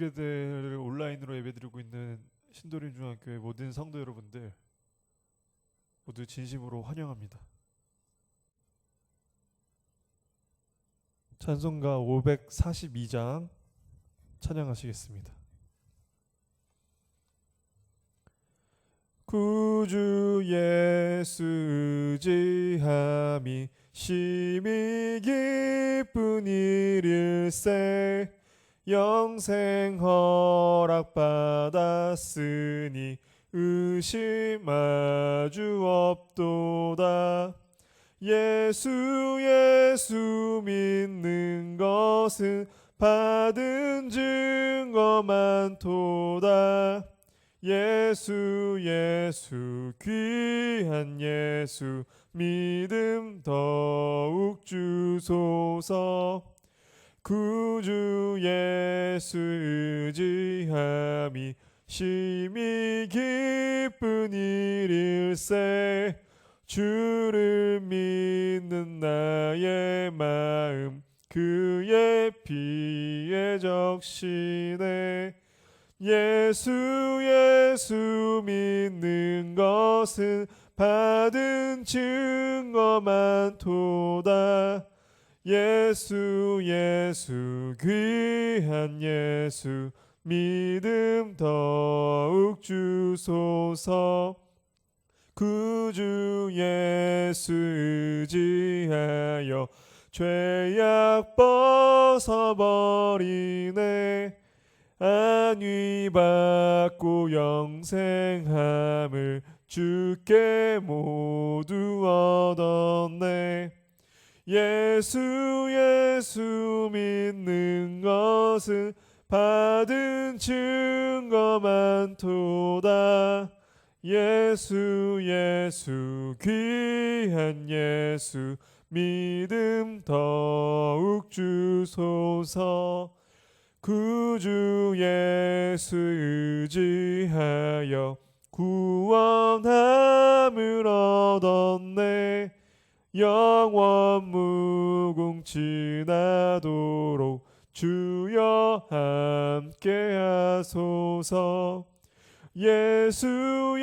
교육예대를 온라인으로 예배드리고 있는 신도림 중학교의 모든 성도 여러분들 모두 진심으로 환영합니다. 찬송가 542장 찬양하시겠습니다. 구주 예수 의지함이 심히 기쁜 일일세 영생 허락받았으니 의심 아주 없도다. 예수 믿는 것은 받은 증거 많도다. 예수 귀한 예수 믿음 더욱 주소서. 구주 예수 의지함이 심히 기쁜 일일세 주를 믿는 나의 마음 그의 피에 적시네. 예수 믿는 것은 받은 증거 많도다. 예수 귀한 예수 믿음 더욱 주소서. 구주 예수 의지하여 죄악 벗어버리네. 안위 받고 영생함을 주께 모두 얻었네. 예수 믿는 것은 받은 증거 많도다. 예수 귀한 예수 믿음 더욱 주소서. 구주 예수 의지하여 구원함을 얻었네. 영원 무궁 지나도록 주여 함께 하소서. 예수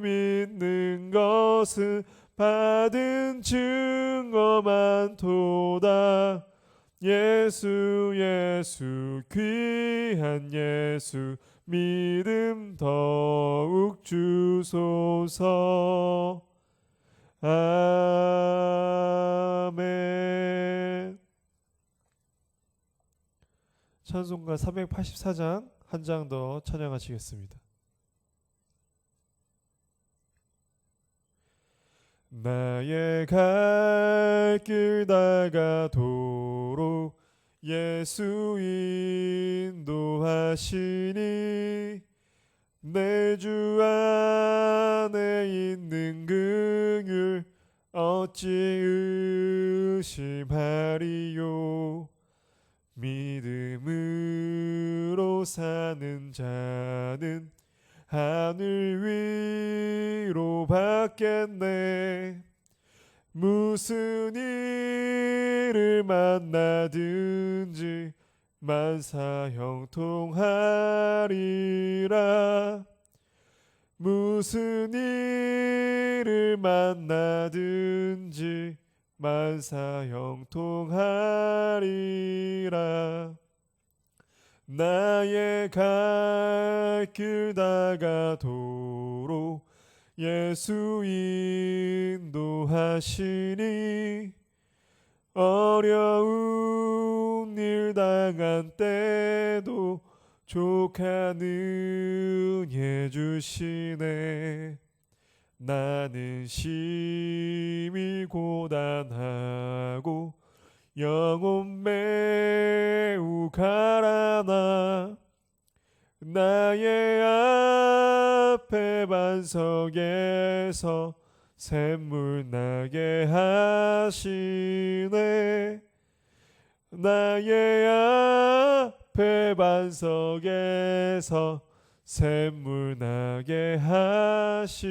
믿는 것은 받은 증거 많도다. 예수 귀한 예수 믿음 더욱 주소서. 아멘. 찬송가 384장 한 장 더 찬양하시겠습니다. 나의 갈 길 다가도록 예수 인도하시니 내 주 안에 있는 긍휼 어찌 의심하리요. 믿음으로 사는 자는 하늘 위로 받겠네. 무슨 일을 만나든지 만사 형통하리라. 무슨 일을 만나든지 만사 형통하리라. 나의 갈 길 다가도록 예수 인도하시니 어려운 일 당한 때도 족한 은혜 주시네. 나는 심히 고단하고 영혼 매우 가라나. 나의 앞에 반석에서 샘물 나게 하시네. 나의 앞에 반석에서 샘물 나게 하시네.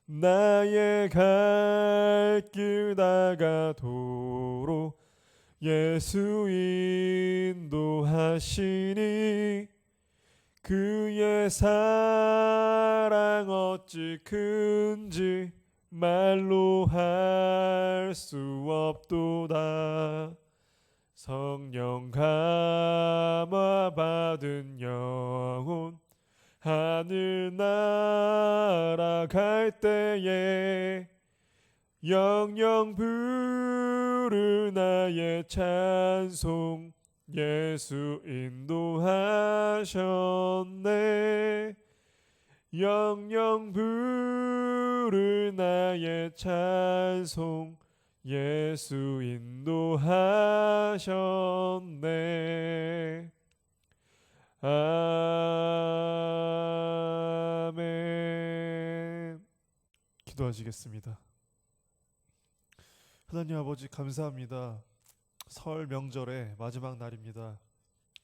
나의 갈 길 다가도록 예수 인도하시니 그의 사랑 어찌 큰지 말로 할 수 없도다. 성령 감화 받은 영혼 하늘 날아갈 때에 영영 부르 나의 찬송 예수 인도하셨네. 영영 부르 나의 찬송 예수 인도하셨네. 아멘. 기도하시겠습니다. 하나님 아버지 감사합니다. 설 명절의 마지막 날입니다.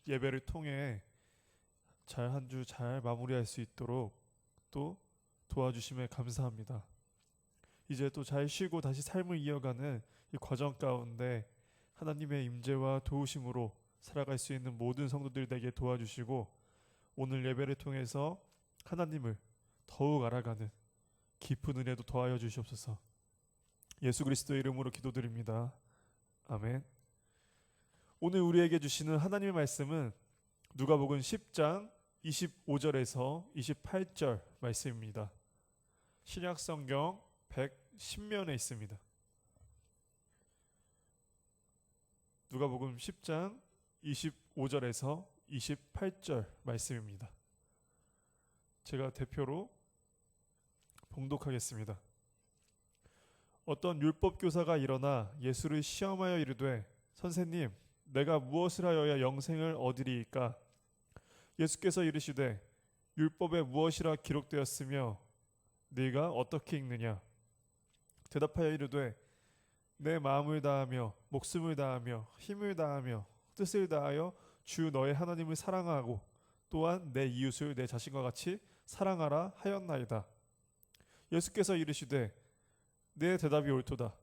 예배를 통해 잘 한 주 잘 마무리할 수 있도록 또 도와주심에 감사합니다. 이제 또 잘 쉬고 다시 삶을 이어가는 이 과정 가운데 하나님의 임재와 도우심으로 살아갈 수 있는 모든 성도들 되게 도와주시고 오늘 예배를 통해서 하나님을 더욱 알아가는 깊은 은혜도 더하여 주시옵소서. 예수 그리스도의 이름으로 기도드립니다. 아멘. 오늘 우리에게 주시는 하나님의 말씀은 누가복음 10장 25절에서 28절 말씀입니다. 신약성경 110면에 있습니다. 누가복음 10장 25절에서 28절 말씀입니다. 제가 대표로 봉독하겠습니다. 어떤 율법 교사가 일어나 예수를 시험하여 이르되 선생님 내가 무엇을 하여야 영생을 얻으리이까? 예수께서 이르시되 율법에 무엇이라 기록되었으며 네가 어떻게 읽느냐? 대답하여 이르되 내 마음을 다하며 목숨을 다하며 힘을 다하며 뜻을 다하여 주 너의 하나님을 사랑하고 또한 내 이웃을 내 자신과 같이 사랑하라 하였나이다. 예수께서 이르시되 내 대답이 옳도다.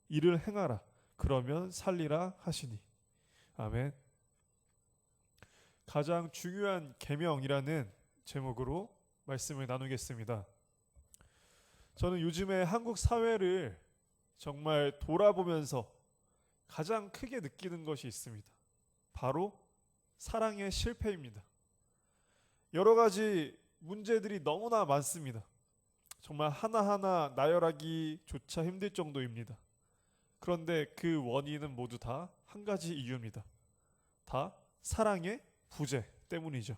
이를 행하라. 그러면 살리라 하시니. 아멘. 가장 중요한 계명이라는 제목으로 말씀을 나누겠습니다. 저는 요즘에 한국 사회를 정말 돌아보면서 가장 크게 느끼는 것이 있습니다. 바로 사랑의 실패입니다. 여러 가지 문제들이 너무나 많습니다. 정말 하나하나 나열하기조차 힘들 정도입니다. 그런데 그 원인은 모두 다 한 가지 이유입니다. 다 사랑의 부재 때문이죠.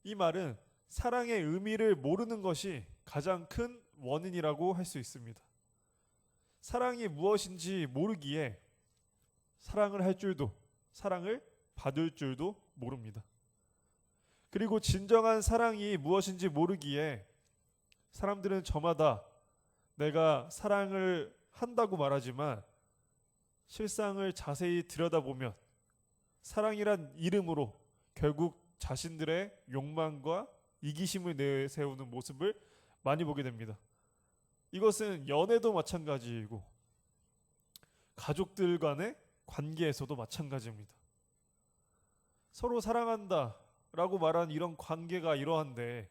이 말은 사랑의 의미를 모르는 것이 가장 큰 원인이라고 할 수 있습니다. 사랑이 무엇인지 모르기에 사랑을 할 줄도 사랑을 받을 줄도 모릅니다. 그리고 진정한 사랑이 무엇인지 모르기에 사람들은 저마다 내가 사랑을 한다고 말하지만 실상을 자세히 들여다보면 사랑이란 이름으로 결국 자신들의 욕망과 이기심을 내세우는 모습을 많이 보게 됩니다. 이것은 연애도 마찬가지이고 가족들 간의 관계에서도 마찬가지입니다. 서로 사랑한다 라고 말하는 이런 관계가 이러한데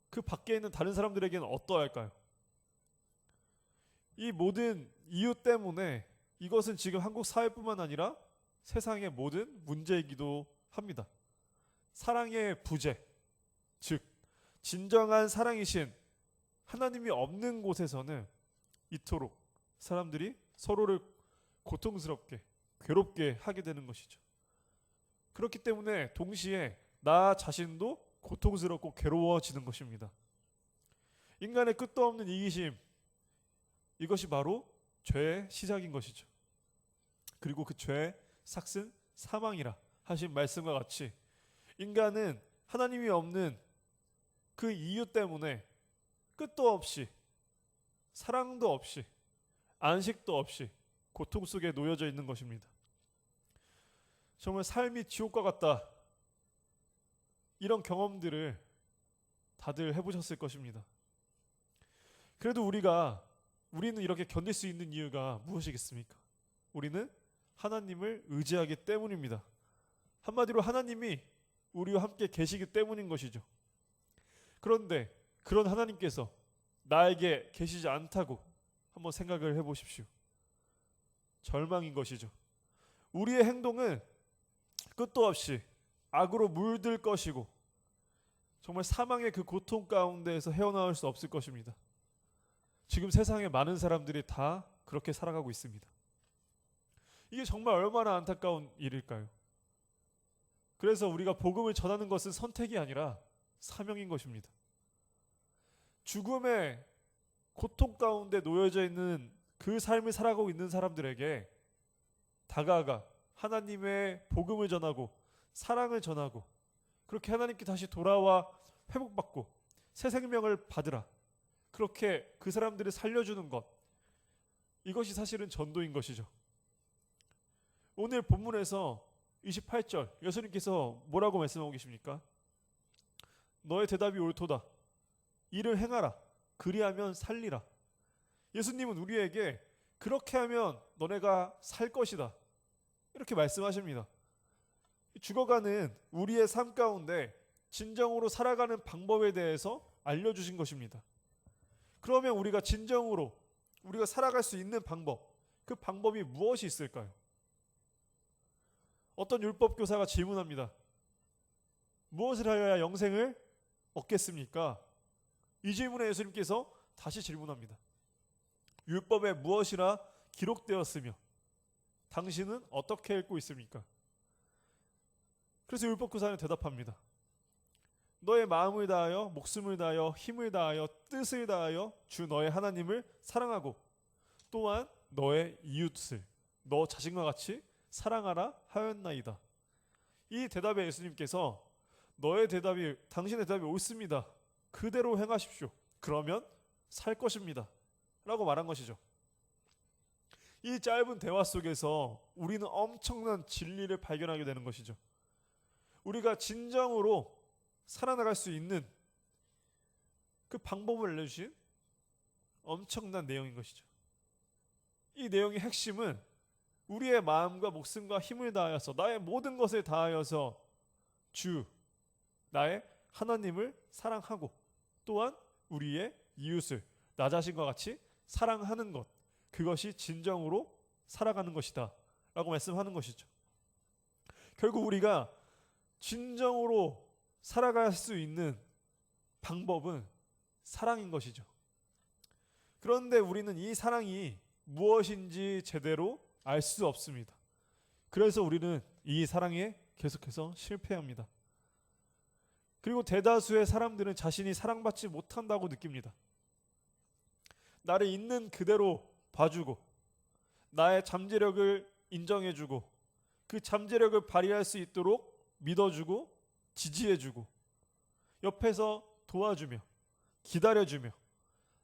그 밖에 있는 다른 사람들에게는 어떠할까요? 이 모든 이유 때문에 이것은 지금 한국 사회뿐만 아니라 세상의 모든 문제이기도 합니다. 사랑의 부재, 즉 진정한 사랑이신 하나님이 없는 곳에서는 이토록 사람들이 서로를 고통스럽게 괴롭게 하게 되는 것이죠. 그렇기 때문에 동시에 나 자신도 고통스럽고 괴로워지는 것입니다. 인간의 끝도 없는 이기심, 이것이 바로 죄의 시작인 것이죠. 그리고 그 죄의 삭은 사망이라 하신 말씀과 같이 인간은 하나님이 없는 그 이유 때문에 끝도 없이 사랑도 없이 안식도 없이 고통 속에 놓여져 있는 것입니다. 정말 삶이 지옥과 같다. 이런 경험들을 다들 해보셨을 것입니다. 그래도 우리는 이렇게 견딜 수 있는 이유가 무엇이겠습니까? 우리는 하나님을 의지하기 때문입니다. 한마디로 하나님이 우리와 함께 계시기 때문인 것이죠. 그런데 그런 하나님께서 나에게 계시지 않다고 한번 생각을 해보십시오. 절망인 것이죠. 우리의 행동은 끝도 없이 악으로 물들 것이고 정말 사망의 그 고통 가운데에서 헤어나올 수 없을 것입니다. 지금 세상에 많은 사람들이 다 그렇게 살아가고 있습니다. 이게 정말 얼마나 안타까운 일일까요? 그래서 우리가 복음을 전하는 것은 선택이 아니라 사명인 것입니다. 죽음의 고통 가운데 놓여져 있는 그 삶을 살아가고 있는 사람들에게 다가가 하나님의 복음을 전하고 사랑을 전하고 그렇게 하나님께 다시 돌아와 회복받고 새 생명을 받으라. 그렇게 그 사람들을 살려주는 것. 이것이 사실은 전도인 것이죠. 오늘 본문에서 28절 예수님께서 뭐라고 말씀하고 계십니까? 너의 대답이 옳도다. 이를 행하라. 그리하면 살리라. 예수님은 우리에게 그렇게 하면 너네가 살 것이다. 이렇게 말씀하십니다. 죽어가는 우리의 삶 가운데 진정으로 살아가는 방법에 대해서 알려주신 것입니다. 그러면 우리가 진정으로 우리가 살아갈 수 있는 방법, 그 방법이 무엇이 있을까요? 어떤 율법 교사가 질문합니다. 무엇을 하여야 영생을 얻겠습니까? 이 질문에 예수님께서 다시 질문합니다. 율법에 무엇이라 기록되었으며 당신은 어떻게 읽고 있습니까? 그래서 율법 교사는 대답합니다. 너의 마음을 다하여 목숨을 다하여 힘을 다하여 뜻을 다하여 주 너의 하나님을 사랑하고 또한 너의 이웃을 너 자신과 같이 사랑하라 하였나이다. 이 대답에 예수님께서 당신의 대답이 옳습니다. 그대로 행하십시오. 그러면 살 것입니다. 라고 말한 것이죠. 이 짧은 대화 속에서 우리는 엄청난 진리를 발견하게 되는 것이죠. 우리가 진정으로 살아나갈 수 있는 그 방법을 알려주신 엄청난 내용인 것이죠. 이 내용의 핵심은 우리의 마음과 목숨과 힘을 다하여서 나의 모든 것을 다하여서 주 나의 하나님을 사랑하고 또한 우리의 이웃을 나 자신과 같이 사랑하는 것, 그것이 진정으로 살아가는 것이다 라고 말씀하는 것이죠. 결국 우리가 진정으로 살아갈 수 있는 방법은 사랑인 것이죠. 그런데 우리는 이 사랑이 무엇인지 제대로 알 수 없습니다. 그래서 우리는 이 사랑에 계속해서 실패합니다. 그리고 대다수의 사람들은 자신이 사랑받지 못한다고 느낍니다. 나를 있는 그대로 봐주고 나의 잠재력을 인정해주고 그 잠재력을 발휘할 수 있도록 믿어주고 지지해주고 옆에서 도와주며 기다려주며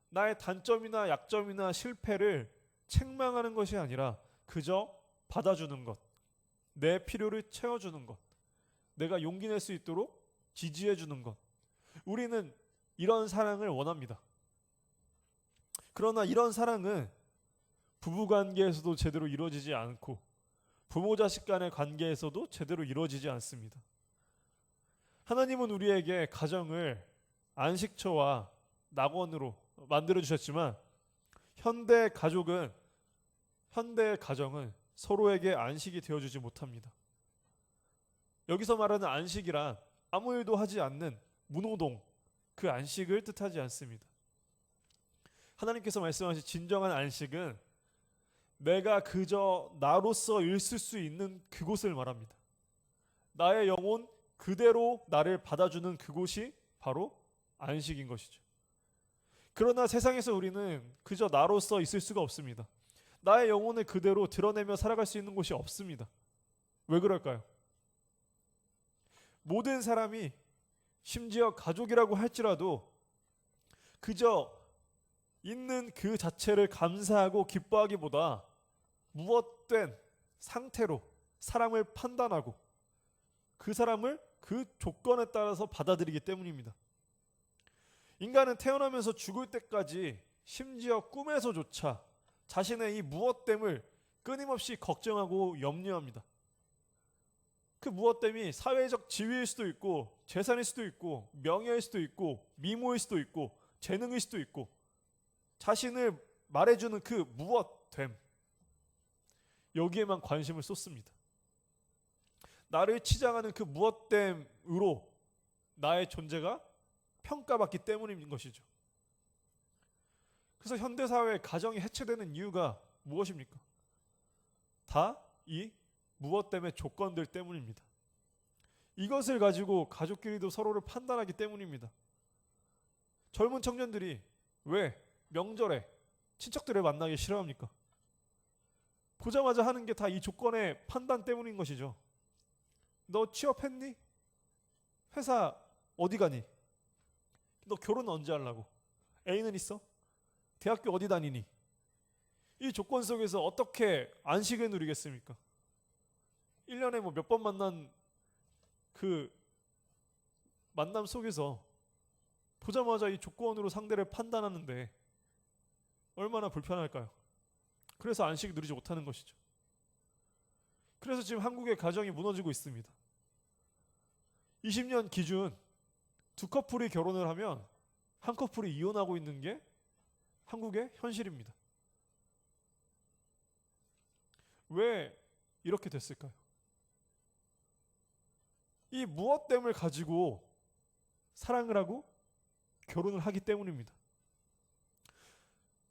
나의 단점이나 약점이나 실패를 책망하는 것이 아니라 그저 받아주는 것, 내 필요를 채워주는 것, 내가 용기 낼 수 있도록 지지해주는 것. 우리는 이런 사랑을 원합니다. 그러나 이런 사랑은 부부관계에서도 제대로 이루어지지 않고 부모 자식 간의 관계에서도 제대로 이루어지지 않습니다. 하나님은 우리에게 가정을 안식처와 낙원으로 만들어 주셨지만 현대 가정은 서로에게 안식이 되어주지 못합니다. 여기서 말하는 안식이란 아무 일도 하지 않는 무노동, 그 안식을 뜻하지 않습니다. 하나님께서 말씀하신 진정한 안식은 내가 그저 나로서 있을 수 있는 그곳을 말합니다. 나의 영혼 그대로 나를 받아주는 그곳이 바로 안식인 것이죠. 그러나 세상에서 우리는 그저 나로서 있을 수가 없습니다. 나의 영혼을 그대로 드러내며 살아갈 수 있는 곳이 없습니다. 왜 그럴까요? 모든 사람이 심지어 가족이라고 할지라도 그저 있는 그 자체를 감사하고 기뻐하기보다 무엇된 상태로 사람을 판단하고 그 사람을 그 조건에 따라서 받아들이기 때문입니다. 인간은 태어나면서 죽을 때까지 심지어 꿈에서조차 자신의 이 무엇됨을 끊임없이 걱정하고 염려합니다. 그 무엇 때문에 사회적 지위일 수도 있고 재산일 수도 있고 명예일 수도 있고 미모일 수도 있고 재능일 수도 있고 자신을 말해주는 그 무엇됨, 여기에만 관심을 쏟습니다. 나를 치장하는 그 무엇됨으로 나의 존재가 평가받기 때문인 것이죠. 그래서 현대사회의 가정이 해체되는 이유가 무엇입니까? 다 이 무엇 때문에 조건들 때문입니다. 이것을 가지고 가족끼리도 서로를 판단하기 때문입니다. 젊은 청년들이 왜 명절에 친척들을 만나기 싫어합니까? 보자마자 하는 게 다 이 조건의 판단 때문인 것이죠. 너 취업했니? 회사 어디 가니? 너 결혼 언제 하려고? 애인은 있어? 대학교 어디 다니니? 이 조건 속에서 어떻게 안식을 누리겠습니까? 1년에 뭐 몇 번 만난 그 만남 속에서 보자마자 이 조건으로 상대를 판단하는데 얼마나 불편할까요? 그래서 안식을 누리지 못하는 것이죠. 그래서 지금 한국의 가정이 무너지고 있습니다. 20년 기준 두 커플이 결혼을 하면 한 커플이 이혼하고 있는 게 한국의 현실입니다. 왜 이렇게 됐을까요? 이 무엇됨을 가지고 사랑을 하고 결혼을 하기 때문입니다.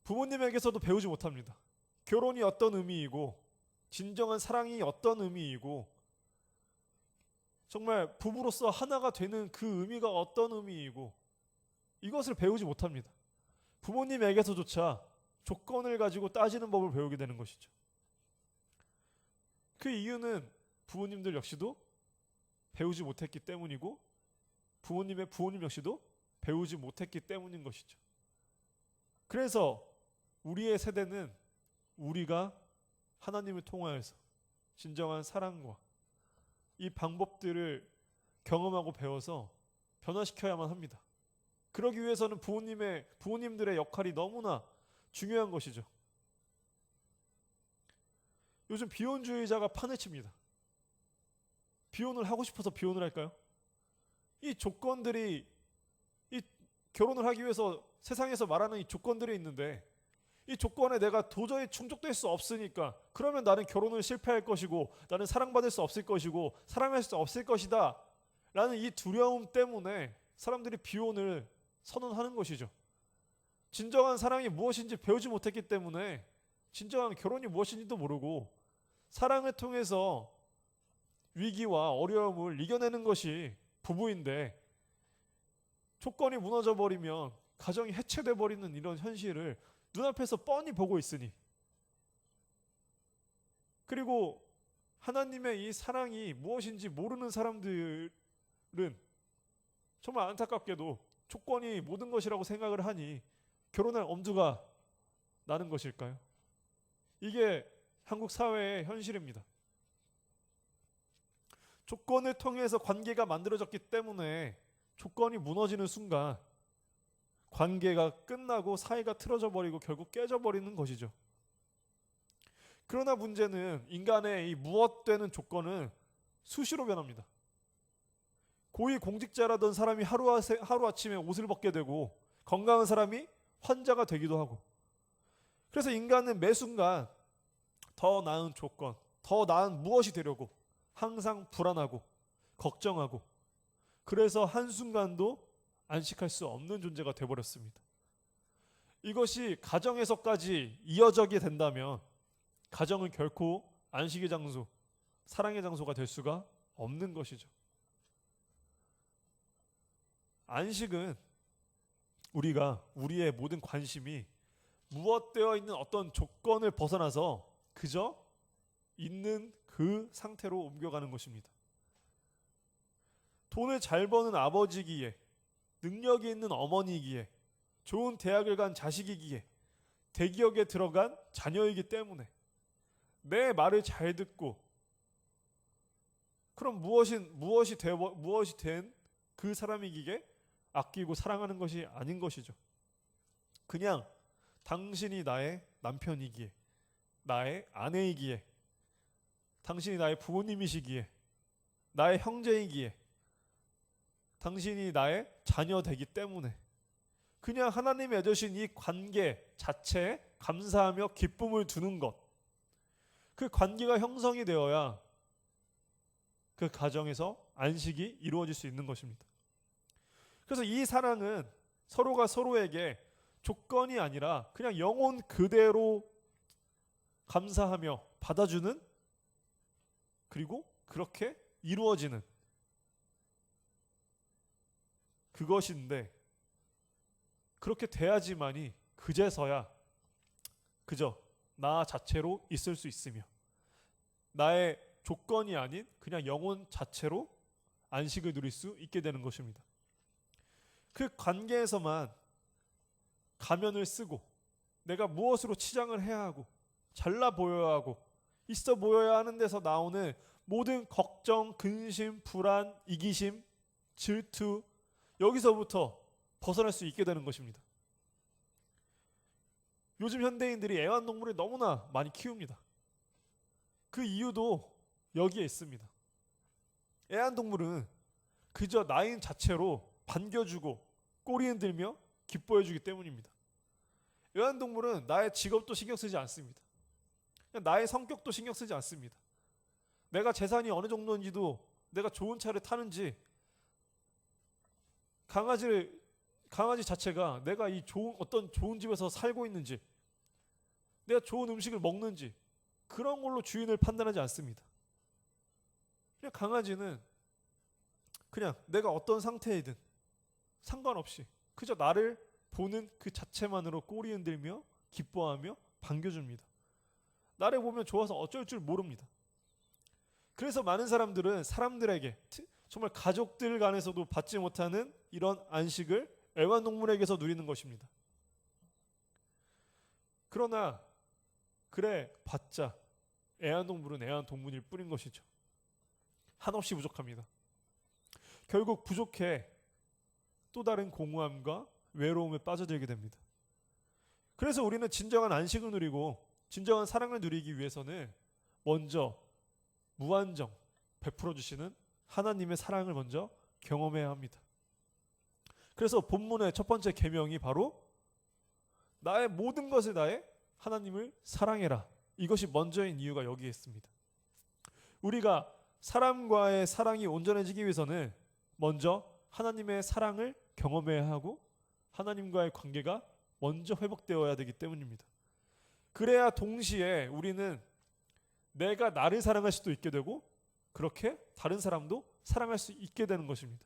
부모님에게서도 배우지 못합니다. 결혼이 어떤 의미이고 진정한 사랑이 어떤 의미이고 정말 부부로서 하나가 되는 그 의미가 어떤 의미이고 이것을 배우지 못합니다. 부모님에게서조차 조건을 가지고 따지는 법을 배우게 되는 것이죠. 그 이유는 부모님들 역시도 배우지 못했기 때문이고 부모님의 부모님 역시도 배우지 못했기 때문인 것이죠. 그래서 우리의 세대는 우리가 하나님을 통하여서 진정한 사랑과 이 방법들을 경험하고 배워서 변화시켜야만 합니다. 그러기 위해서는 부모님들의 역할이 너무나 중요한 것이죠. 요즘 비혼주의자가 판을 칩니다. 비혼을 하고 싶어서 비혼을 할까요? 이 조건들이 이 결혼을 하기 위해서 세상에서 말하는 이 조건들이 있는데 이 조건에 내가 도저히 충족될 수 없으니까 그러면 나는 결혼을 실패할 것이고 나는 사랑받을 수 없을 것이고 사랑할 수 없을 것이다 라는 이 두려움 때문에 사람들이 비혼을 선언하는 것이죠. 진정한 사랑이 무엇인지 배우지 못했기 때문에 진정한 결혼이 무엇인지도 모르고 사랑을 통해서 위기와 어려움을 이겨내는 것이 부부인데 조건이 무너져 버리면 가정이 해체돼 버리는 이런 현실을 눈앞에서 뻔히 보고 있으니 그리고 하나님의 이 사랑이 무엇인지 모르는 사람들은 정말 안타깝게도 조건이 모든 것이라고 생각을 하니 결혼할 엄두가 나는 것일까요? 이게 한국 사회의 현실입니다. 조건을 통해서 관계가 만들어졌기 때문에 조건이 무너지는 순간 관계가 끝나고 사이가 틀어져 버리고 결국 깨져 버리는 것이죠. 그러나 문제는 인간의 이 무엇되는 조건은 수시로 변합니다. 고위 공직자라던 사람이 하루아침에 옷을 벗게 되고 건강한 사람이 환자가 되기도 하고 그래서 인간은 매 순간 더 나은 조건, 더 나은 무엇이 되려고 항상 불안하고 걱정하고 그래서 한순간도 안식할 수 없는 존재가 되어버렸습니다. 이것이 가정에서까지 이어지게 된다면 가정은 결코 안식의 장소, 사랑의 장소가 될 수가 없는 것이죠. 안식은 우리가 우리의 모든 관심이 무엇되어 있는 어떤 조건을 벗어나서 그저 있는 그 상태로 옮겨가는 것입니다. 돈을 잘 버는 아버지기에 능력이 있는 어머니이기에 좋은 대학을 간 자식이기에 대기업에 들어간 자녀이기 때문에 내 말을 잘 듣고 그럼 무엇이 된 그 사람이기에 아끼고 사랑하는 것이 아닌 것이죠. 그냥 당신이 나의 남편이기에 나의 아내이기에, 당신이 나의 부모님이시기에, 나의 형제이기에, 당신이 나의 자녀 되기 때문에 그냥 하나님이 맺으신 이 관계 자체에 감사하며 기쁨을 두는 것, 그 관계가 형성이 되어야 그 가정에서 안식이 이루어질 수 있는 것입니다. 그래서 이 사랑은 서로가 서로에게 조건이 아니라 그냥 영혼 그대로 감사하며 받아주는, 그리고 그렇게 이루어지는 그것인데, 그렇게 돼야지만이 그제서야 그저 나 자체로 있을 수 있으며 나의 조건이 아닌 그냥 영혼 자체로 안식을 누릴 수 있게 되는 것입니다. 그 관계에서만 가면을 쓰고 내가 무엇으로 치장을 해야 하고 잘나 보여야 하고 있어 보여야 하는 데서 나오는 모든 걱정, 근심, 불안, 이기심, 질투, 여기서부터 벗어날 수 있게 되는 것입니다. 요즘 현대인들이 애완동물을 너무나 많이 키웁니다. 그 이유도 여기에 있습니다. 애완동물은 그저 나인 자체로 반겨주고 꼬리 흔들며 기뻐해주기 때문입니다. 애완동물은 나의 직업도 신경 쓰지 않습니다. 나의 성격도 신경 쓰지 않습니다. 내가 재산이 어느 정도인지도, 내가 좋은 차를 타는지, 강아지 자체가 내가 이 어떤 좋은 집에서 살고 있는지, 내가 좋은 음식을 먹는지, 그런 걸로 주인을 판단하지 않습니다. 그냥 강아지는 그냥 내가 어떤 상태이든 상관없이 그저 나를 보는 그 자체만으로 꼬리 흔들며 기뻐하며 반겨줍니다. 나를 보면 좋아서 어쩔 줄 모릅니다. 그래서 많은 사람들은 사람들에게, 정말 가족들 간에서도 받지 못하는 이런 안식을 애완동물에게서 누리는 것입니다. 그러나 그래 봤자 애완동물은 애완동물일 뿐인 것이죠. 한없이 부족합니다. 결국 부족해 또 다른 공허함과 외로움에 빠져들게 됩니다. 그래서 우리는 진정한 안식을 누리고 진정한 사랑을 누리기 위해서는 먼저 무한정 베풀어 주시는 하나님의 사랑을 먼저 경험해야 합니다. 그래서 본문의 첫 번째 계명이 바로 나의 모든 것을 다해 하나님을 사랑해라. 이것이 먼저인 이유가 여기에 있습니다. 우리가 사람과의 사랑이 온전해지기 위해서는 먼저 하나님의 사랑을 경험해야 하고 하나님과의 관계가 먼저 회복되어야 되기 때문입니다. 그래야 동시에 우리는 내가 나를 사랑할 수도 있게 되고 그렇게 다른 사람도 사랑할 수 있게 되는 것입니다.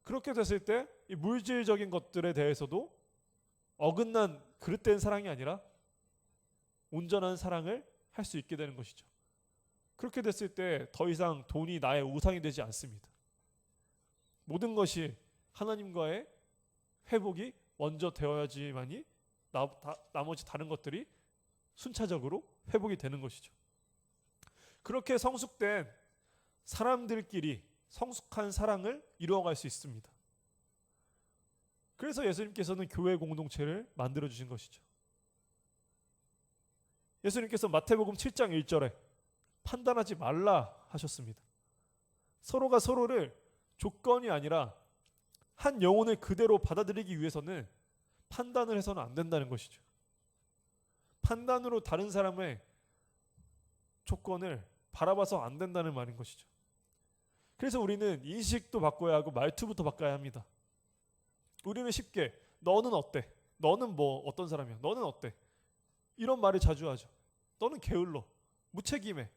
그렇게 됐을 때 이 물질적인 것들에 대해서도 어긋난 그릇된 사랑이 아니라 온전한 사랑을 할 수 있게 되는 것이죠. 그렇게 됐을 때 더 이상 돈이 나의 우상이 되지 않습니다. 모든 것이 하나님과의 회복이 먼저 되어야지만이 나머지 다른 것들이 순차적으로 회복이 되는 것이죠. 그렇게 성숙된 사람들끼리 성숙한 사랑을 이루어갈 수 있습니다. 그래서 예수님께서는 교회 공동체를 만들어 주신 것이죠. 예수님께서 마태복음 7장 1절에 판단하지 말라 하셨습니다. 서로가 서로를 조건이 아니라 한 영혼을 그대로 받아들이기 위해서는 판단을 해서는 안 된다는 것이죠. 판단으로 다른 사람의 조건을 바라봐서 안 된다는 말인 것이죠. 그래서 우리는 인식도 바꿔야 하고 말투부터 바꿔야 합니다. 우리는 쉽게 너는 어때? 너는 뭐 어떤 사람이야? 너는 어때? 이런 말을 자주 하죠. 너는 게을러, 무책임해.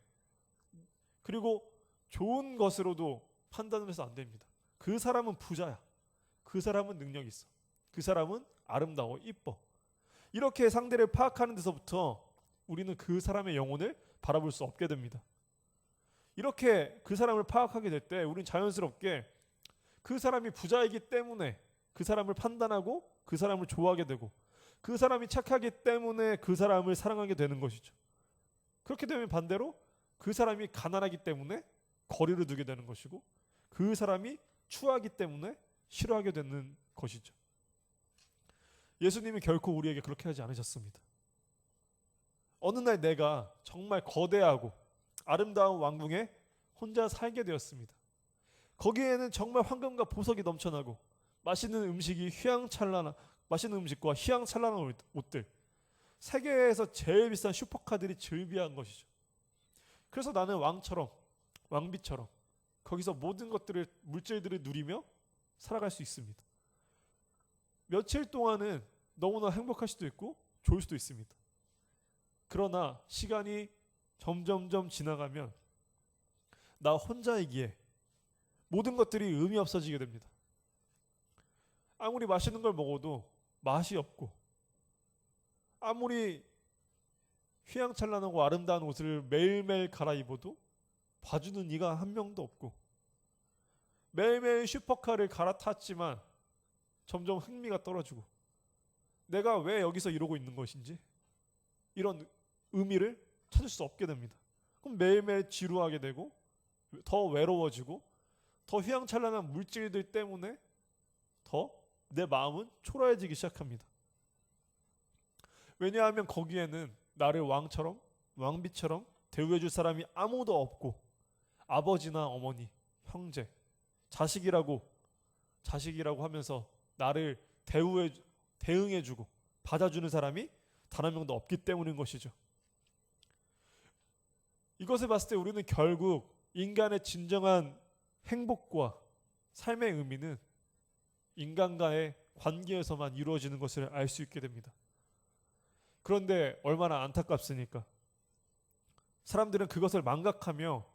그리고 좋은 것으로도 판단을 해서 안 됩니다. 그 사람은 부자야. 그 사람은 능력이 있어. 그 사람은 아름다워, 이뻐. 이렇게 상대를 파악하는 데서부터 우리는 그 사람의 영혼을 바라볼 수 없게 됩니다. 이렇게 그 사람을 파악하게 될 때 우리는 자연스럽게 그 사람이 부자이기 때문에 그 사람을 판단하고 그 사람을 좋아하게 되고 그 사람이 착하기 때문에 그 사람을 사랑하게 되는 것이죠. 그렇게 되면 반대로 그 사람이 가난하기 때문에 거리를 두게 되는 것이고 그 사람이 추하기 때문에 싫어하게 되는 것이죠. 예수님이 결코 우리에게 그렇게 하지 않으셨습니다. 어느 날 내가 정말 거대하고 아름다운 왕궁에 혼자 살게 되었습니다. 거기에는 정말 황금과 보석이 넘쳐나고 맛있는 음식이 맛있는 음식과 휘황찬란한 옷들, 세계에서 제일 비싼 슈퍼카들이 즐비한 것이죠. 그래서 나는 왕비처럼 거기서 모든 물질들을 누리며 살아갈 수 있습니다. 며칠 동안은 너무나 행복할 수도 있고 좋을 수도 있습니다. 그러나 시간이 점점점 지나가면 나 혼자이기에 모든 것들이 의미 없어지게 됩니다. 아무리 맛있는 걸 먹어도 맛이 없고, 아무리 휘황찬란하고 아름다운 옷을 매일매일 갈아입어도 봐주는 이가 한 명도 없고, 매일매일 슈퍼카를 갈아탔지만 점점 흥미가 떨어지고, 내가 왜 여기서 이러고 있는 것인지 이런 의미를 찾을 수 없게 됩니다. 그럼 매일매일 지루하게 되고 더 외로워지고 더 휘황찬란한 물질들 때문에 더 내 마음은 초라해지기 시작합니다. 왜냐하면 거기에는 나를 왕비처럼 대우해줄 사람이 아무도 없고, 아버지나 어머니, 형제, 자식이라고 하면서 나를 대응해주고 받아주는 사람이 단 한 명도 없기 때문인 것이죠. 이것을 봤을 때 우리는 결국 인간의 진정한 행복과 삶의 의미는 인간과의 관계에서만 이루어지는 것을 알 수 있게 됩니다. 그런데 얼마나 안타깝습니까? 사람들은 그것을 망각하며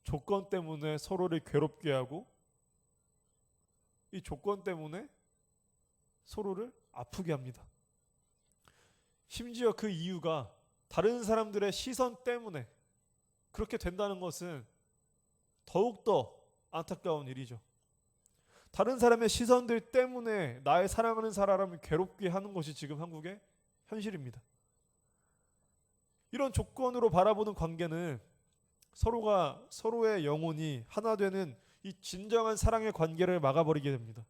조건 때문에 서로를 괴롭게 하고, 이 조건 때문에 서로를 아프게 합니다. 심지어 그 이유가 다른 사람들의 시선 때문에 그렇게 된다는 것은 더욱더 안타까운 일이죠. 다른 사람의 시선들 때문에 나의 사랑하는 사람을 괴롭게 하는 것이 지금 한국의 현실입니다. 이런 조건으로 바라보는 관계는 서로가 서로의 영혼이 하나 되는 이 진정한 사랑의 관계를 막아버리게 됩니다.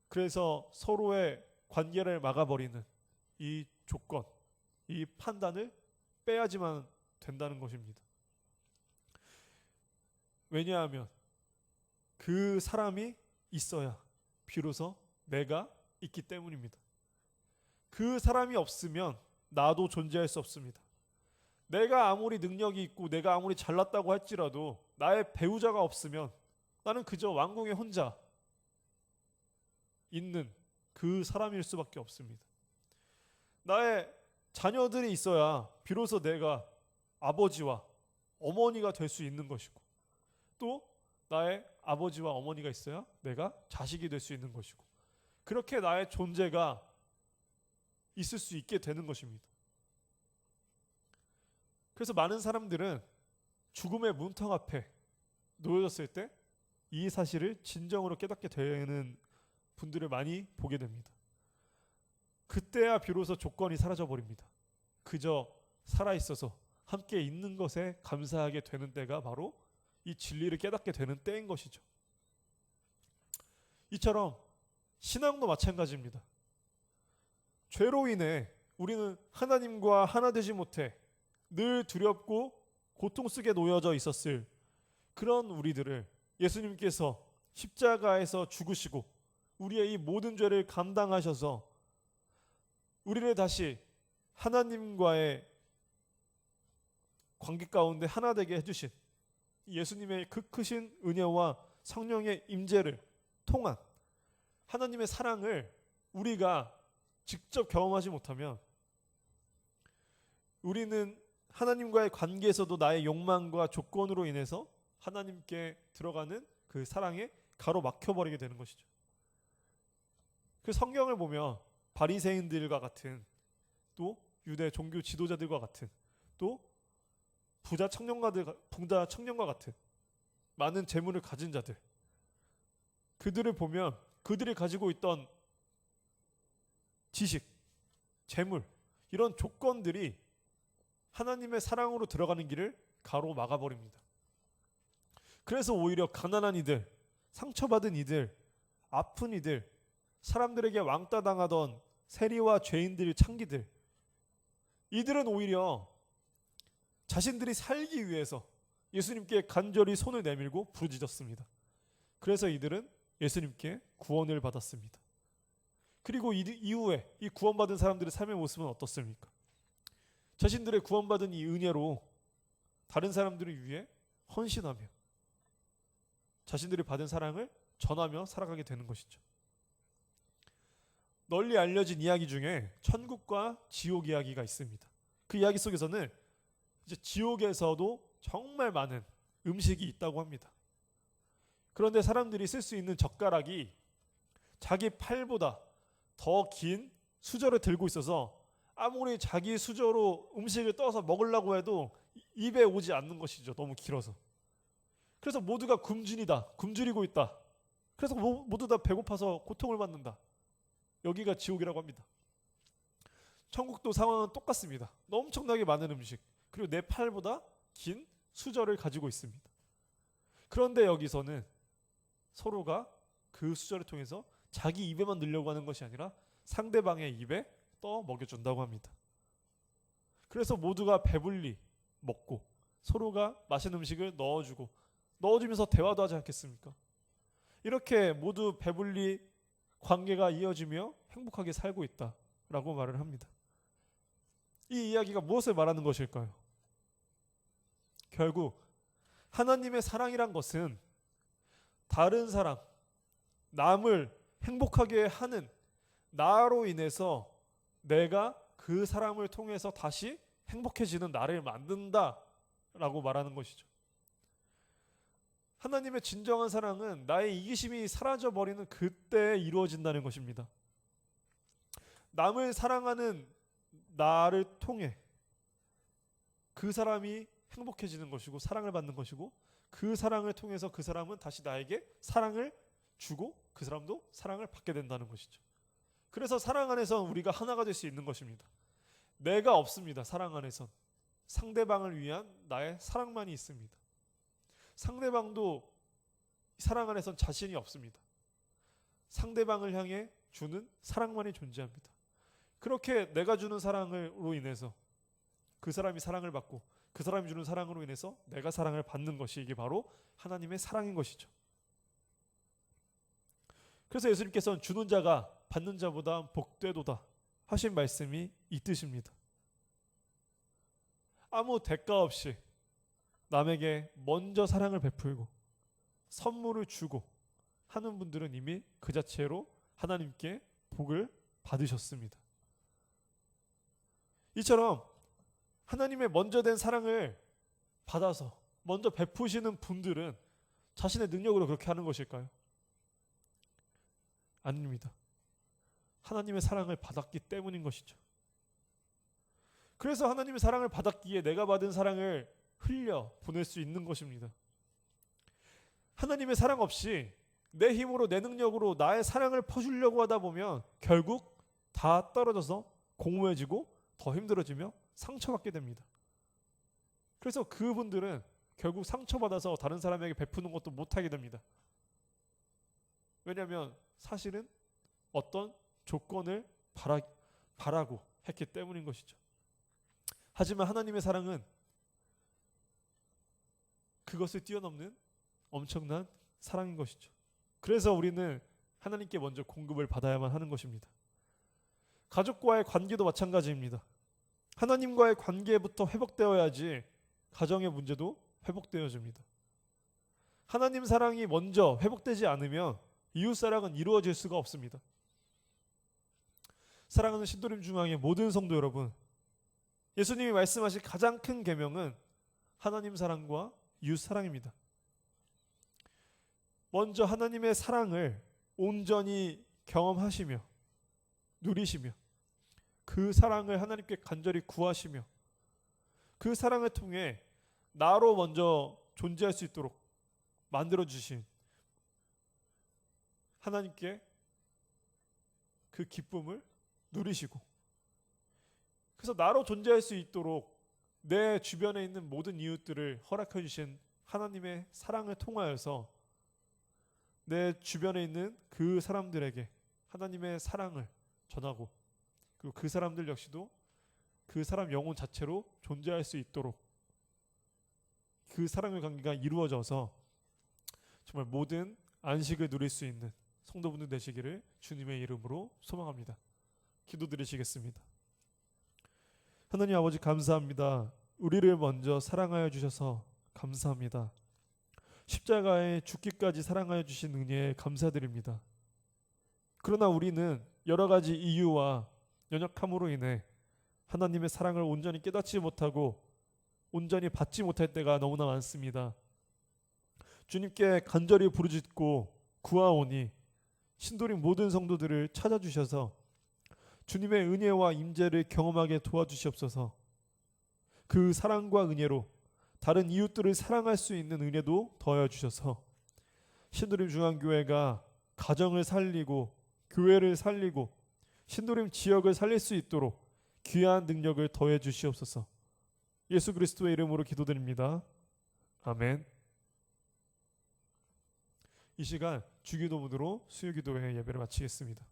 그래서 서로의 관계를 막아버리는 이 조건, 이 판단을 빼야지만 된다는 것입니다. 왜냐하면 그 사람이 있어야 비로소 내가 있기 때문입니다. 그 사람이 없으면 나도 존재할 수 없습니다. 내가 아무리 능력이 있고 내가 아무리 잘났다고 할지라도 나의 배우자가 없으면 나는 그저 왕궁에 혼자 있는 그 사람일 수밖에 없습니다. 나의 자녀들이 있어야 비로소 내가 아버지와 어머니가 될 수 있는 것이고, 또 나의 아버지와 어머니가 있어야 내가 자식이 될 수 있는 것이고, 그렇게 나의 존재가 있을 수 있게 되는 것입니다. 그래서 많은 사람들은 죽음의 문턱 앞에 놓여졌을 때 이 사실을 진정으로 깨닫게 되는 분들을 많이 보게 됩니다. 그때야 비로소 조건이 사라져 버립니다. 그저 살아있어서 함께 있는 것에 감사하게 되는 때가 바로 이 진리를 깨닫게 되는 때인 것이죠. 이처럼 신앙도 마찬가지입니다. 죄로 인해 우리는 하나님과 하나 되지 못해 늘 두렵고 고통 속에 놓여져 있었을 그런 우리들을 예수님께서 십자가에서 죽으시고 우리의 이 모든 죄를 감당하셔서 우리를 다시 하나님과의 관계 가운데 하나 되게 해주신 예수님의 그 크신 은혜와 성령의 임재를 통한 하나님의 사랑을 우리가 직접 경험하지 못하면 우리는 하나님과의 관계에서도 나의 욕망과 조건으로 인해서 하나님께 들어가는 그 사랑에 가로막혀버리게 되는 것이죠. 그 성경을 보면 바리새인들과 같은, 또 유대 종교 지도자들과 같은, 또 부자 청년과 같은 많은 재물을 가진 자들, 그들을 보면 그들이 가지고 있던 지식, 재물, 이런 조건들이 하나님의 사랑으로 들어가는 길을 가로막아버립니다. 그래서 오히려 가난한 이들, 상처받은 이들, 아픈 이들, 사람들에게 왕따 당하던 세리와 죄인들, 창기들, 이들은 오히려 자신들이 살기 위해서 예수님께 간절히 손을 내밀고 부르짖었습니다. 그래서 이들은 예수님께 구원을 받았습니다. 그리고 이후에 이 구원받은 사람들의 삶의 모습은 어떻습니까? 자신들의 구원받은 이 은혜로 다른 사람들을 위해 헌신하며 자신들이 받은 사랑을 전하며 살아가게 되는 것이죠. 널리 알려진 이야기 중에 천국과 지옥 이야기가 있습니다. 그 이야기 속에서는 이제 지옥에서도 정말 많은 음식이 있다고 합니다. 그런데 사람들이 쓸 수 있는 젓가락이 자기 팔보다 더 긴 수저를 들고 있어서 아무리 자기 수저로 음식을 떠서 먹으려고 해도 입에 오지 않는 것이죠. 너무 길어서. 그래서 모두가 굶주리고 있다. 그래서 모두 다 배고파서 고통을 받는다. 여기가 지옥이라고 합니다. 천국도 상황은 똑같습니다. 엄청나게 많은 음식, 그리고 내 팔보다 긴 수저를 가지고 있습니다. 그런데 여기서는 서로가 그 수저를 통해서 자기 입에만 넣으려고 하는 것이 아니라 상대방의 입에 떠 먹여준다고 합니다. 그래서 모두가 배불리 먹고 서로가 맛있는 음식을 넣어주면서 대화도 하지 않겠습니까? 이렇게 모두 배불리 관계가 이어지며 행복하게 살고 있다라고 말을 합니다. 이 이야기가 무엇을 말하는 것일까요? 결국 하나님의 사랑이란 것은 다른 사람, 남을 행복하게 하는 나로 인해서 내가 그 사람을 통해서 다시 행복해지는 나를 만든다라고 말하는 것이죠. 하나님의 진정한 사랑은 나의 이기심이 사라져버리는 그때 이루어진다는 것입니다. 남을 사랑하는 나를 통해 그 사람이 행복해지는 것이고 사랑을 받는 것이고, 그 사랑을 통해서 그 사람은 다시 나에게 사랑을 주고 그 사람도 사랑을 받게 된다는 것이죠. 그래서 사랑 안에서 우리가 하나가 될 수 있는 것입니다. 내가 없습니다. 사랑 안에선 상대방을 위한 나의 사랑만이 있습니다. 상대방도 사랑 안에선 자신이 없습니다. 상대방을 향해 주는 사랑만이 존재합니다. 그렇게 내가 주는 사랑으로 인해서 그 사람이 사랑을 받고 그 사람이 주는 사랑으로 인해서 내가 사랑을 받는 것이, 이게 바로 하나님의 사랑인 것이죠. 그래서 예수님께서는 주는 자가 받는 자보다 복되도다 하신 말씀이 이 뜻입니다. 아무 대가 없이 남에게 먼저 사랑을 베풀고 선물을 주고 하는 분들은 이미 그 자체로 하나님께 복을 받으셨습니다. 이처럼 하나님의 먼저 된 사랑을 받아서 먼저 베푸시는 분들은 자신의 능력으로 그렇게 하는 것일까요? 아닙니다. 하나님의 사랑을 받았기 때문인 것이죠. 그래서 하나님의 사랑을 받았기에 내가 받은 사랑을 흘려 보낼 수 있는 것입니다. 하나님의 사랑 없이 내 힘으로 내 능력으로 나의 사랑을 퍼주려고 하다 보면 결국 다 떨어져서 공허해지고 더 힘들어지며 상처받게 됩니다. 그래서 그분들은 결국 상처받아서 다른 사람에게 베푸는 것도 못하게 됩니다. 왜냐하면 사실은 어떤 조건을 바라고 했기 때문인 것이죠. 하지만 하나님의 사랑은 그것을 뛰어넘는 엄청난 사랑인 것이죠. 그래서 우리는 하나님께 먼저 공급을 받아야만 하는 것입니다. 가족과의 관계도 마찬가지입니다. 하나님과의 관계부터 회복되어야지 가정의 문제도 회복되어집니다. 하나님 사랑이 먼저 회복되지 않으면 이웃 사랑은 이루어질 수가 없습니다. 사랑하는 신도림 중앙의 모든 성도 여러분, 예수님이 말씀하신 가장 큰 계명은 하나님 사랑과 이웃 사랑입니다. 먼저 하나님의 사랑을 온전히 경험하시며 누리시며 그 사랑을 하나님께 간절히 구하시며 그 사랑을 통해 나로 먼저 존재할 수 있도록 만들어주신 하나님께 그 기쁨을 누리시고, 그래서 나로 존재할 수 있도록 내 주변에 있는 모든 이웃들을 허락해 주신 하나님의 사랑을 통하여서 내 주변에 있는 그 사람들에게 하나님의 사랑을 전하고, 그리고 그 사람들 역시도 그 사람 영혼 자체로 존재할 수 있도록 그 사랑의 관계가 이루어져서 정말 모든 안식을 누릴 수 있는 성도분들 되시기를 주님의 이름으로 소망합니다. 기도드리시겠습니다. 하나님 아버지 감사합니다. 우리를 먼저 사랑하여 주셔서 감사합니다. 십자가에 죽기까지 사랑하여 주신 은혜에 감사드립니다. 그러나 우리는 여러 가지 이유와 연약함으로 인해 하나님의 사랑을 온전히 깨닫지 못하고 온전히 받지 못할 때가 너무나 많습니다. 주님께 간절히 부르짖고 구하오니 신도림 모든 성도들을 찾아주셔서 주님의 은혜와 임재를 경험하게 도와주시옵소서. 그 사랑과 은혜로 다른 이웃들을 사랑할 수 있는 은혜도 더하여 주셔서 신도림 중앙교회가 가정을 살리고 교회를 살리고 신도림 지역을 살릴 수 있도록 귀한 능력을 더해 주시옵소서. 예수 그리스도의 이름으로 기도드립니다. 아멘. 이 시간 주기도문으로 수요기도회 예배를 마치겠습니다.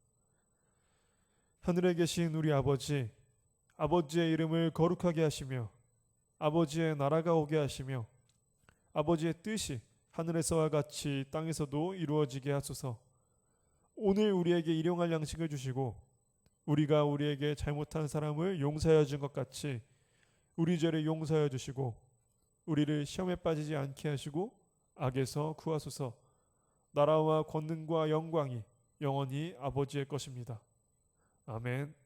하늘에 계신 우리 아버지, 아버지의 이름을 거룩하게 하시며 아버지의 나라가 오게 하시며 아버지의 뜻이 하늘에서와 같이 땅에서도 이루어지게 하소서. 오늘 우리에게 일용할 양식을 주시고 우리가 우리에게 잘못한 사람을 용서하여 준 것 같이 우리 죄를 용서하여 주시고 우리를 시험에 빠지지 않게 하시고 악에서 구하소서. 나라와 권능과 영광이 영원히 아버지의 것입니다. 아멘.